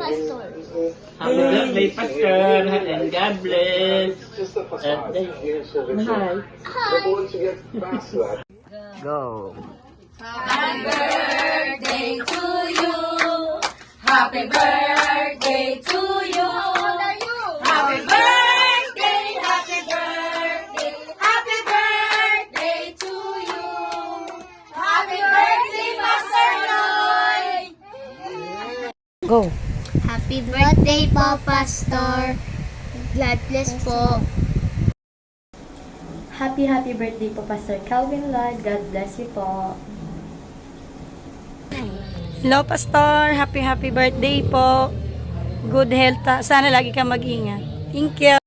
Pastor. Happy birthday, Pastor, and God bless. Mahal. Go. Happy birthday to you. Happy birthday to you. Happy birthday, happy birthday, happy birthday to you. Happy birthday, Pastor Lloyd. Go. Happy birthday po, Pastor. God bless po. Happy birthday po, Pastor Calvin Lloyd. God bless you po. Hello, Pastor. Happy birthday po. Good health. Sana lagi ka mag-ingat. Thank you.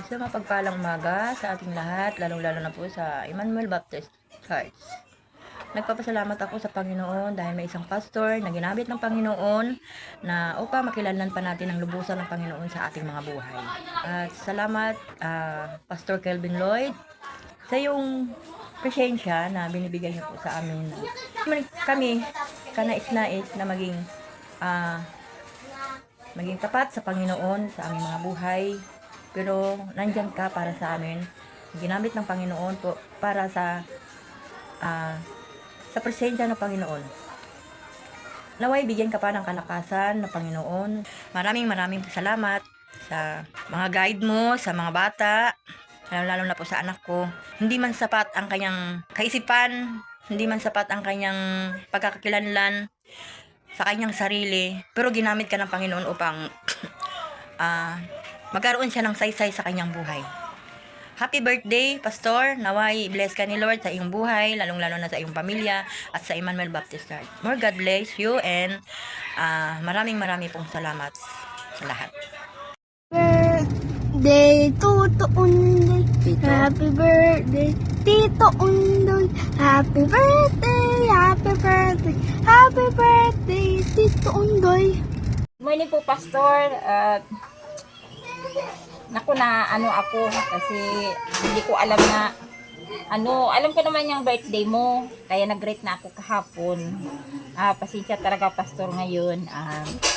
Isang mapagpalang umaga sa ating lahat, lalong-lalo na po sa Emmanuel Baptist Church. Nagpapasalamat ako sa Panginoon dahil may isang pastor na ginamit ng Panginoon na upang makilanlan pa natin ang lubusan ng Panginoon sa ating mga buhay. At salamat, Pastor Calvin Lloyd, sa iyong presensya na binibigay niyo po sa amin. Kami, kanais-nais na maging tapat sa Panginoon sa aming mga buhay. Pero nandyan ka para sa amin. Ginamit ng Panginoon po para sa presensya ng Panginoon. Naway bigyan ka pa ng kalakasan ng Panginoon. Maraming salamat sa mga guide mo, sa mga bata, lalo na po sa anak ko. Hindi man sapat ang kanyang kaisipan, hindi man sapat ang kanyang pagkakakilanlan sa kanyang sarili, pero ginamit ka ng Panginoon upang magkaroon siya ng saysay sa kanyang buhay. Happy birthday, Pastor. Naway, bless ka ni Lord sa iyong buhay, lalong-lalo na sa iyong pamilya at sa Emmanuel Baptist Church. More God bless you and maraming pong salamat sa lahat. Birthday, Tito Undoy. Happy birthday, Tito Undoy. Happy birthday, happy birthday, happy birthday, Tito Undoy. Good morning po, Pastor. Naku na ako kasi hindi ko alam na alam ko naman yung birthday mo kaya nag-greet na ako kahapon. Pasensya talaga, Pastor, ngayon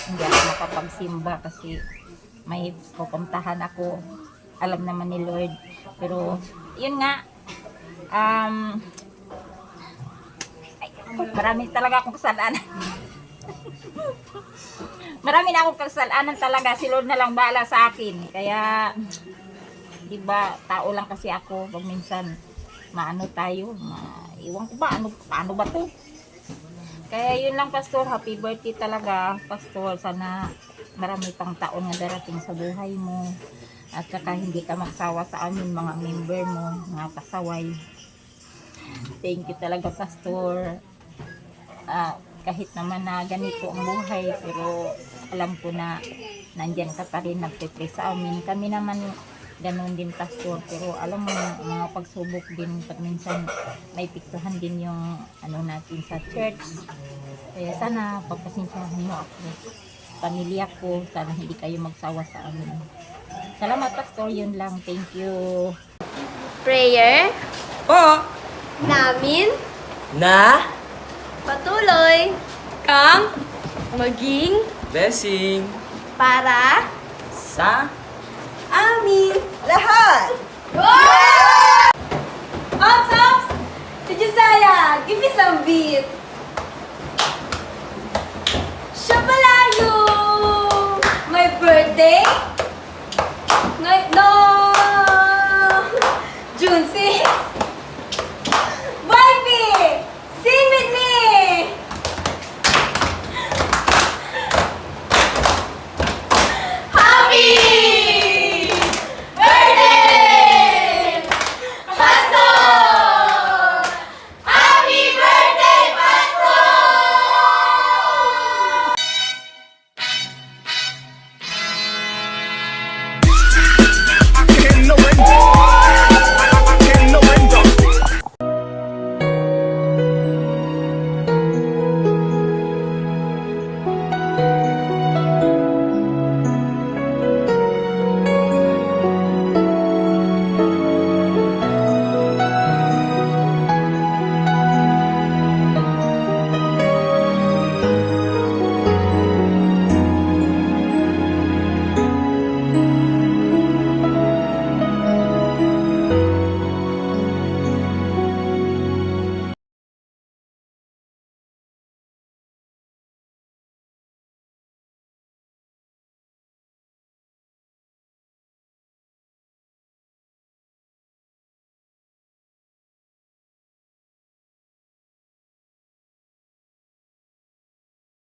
hindi ako makapagsimba kasi may pupuntahan ako, alam naman ni Lord, pero yun nga, marami talaga akong kasalanan. Marami na akong kasalanan talaga. Si Lord na lang bahala sa akin. Kaya, di ba, tao lang kasi ako. Pag minsan, tayo. Iwan ko ba, paano ba to? Kaya yun lang, Pastor. Happy birthday talaga, Pastor. Sana marami pang taon na darating sa buhay mo. At saka hindi ka magsawa sa amin, mga member mo, mga pasaway. Thank you talaga, Pastor. Kahit naman na ganito ang buhay, pero alam ko na nandyan ka pa rin, nagpipray sa amin. Kami naman ganun din, Pastor, pero alam mo, mga pagsubok din, pag minsan may piktuhan din yung natin sa church. Kaya sana pagpasensyahan mo ako, pamilya ko, sana hindi kayo magsawa sa amin. Salamat, Pastor, yun lang. Thank you. Prayer Po! namin Na patuloy kang maging blessing para sa amin lahat. Ops! Si Josiah, give me some beat.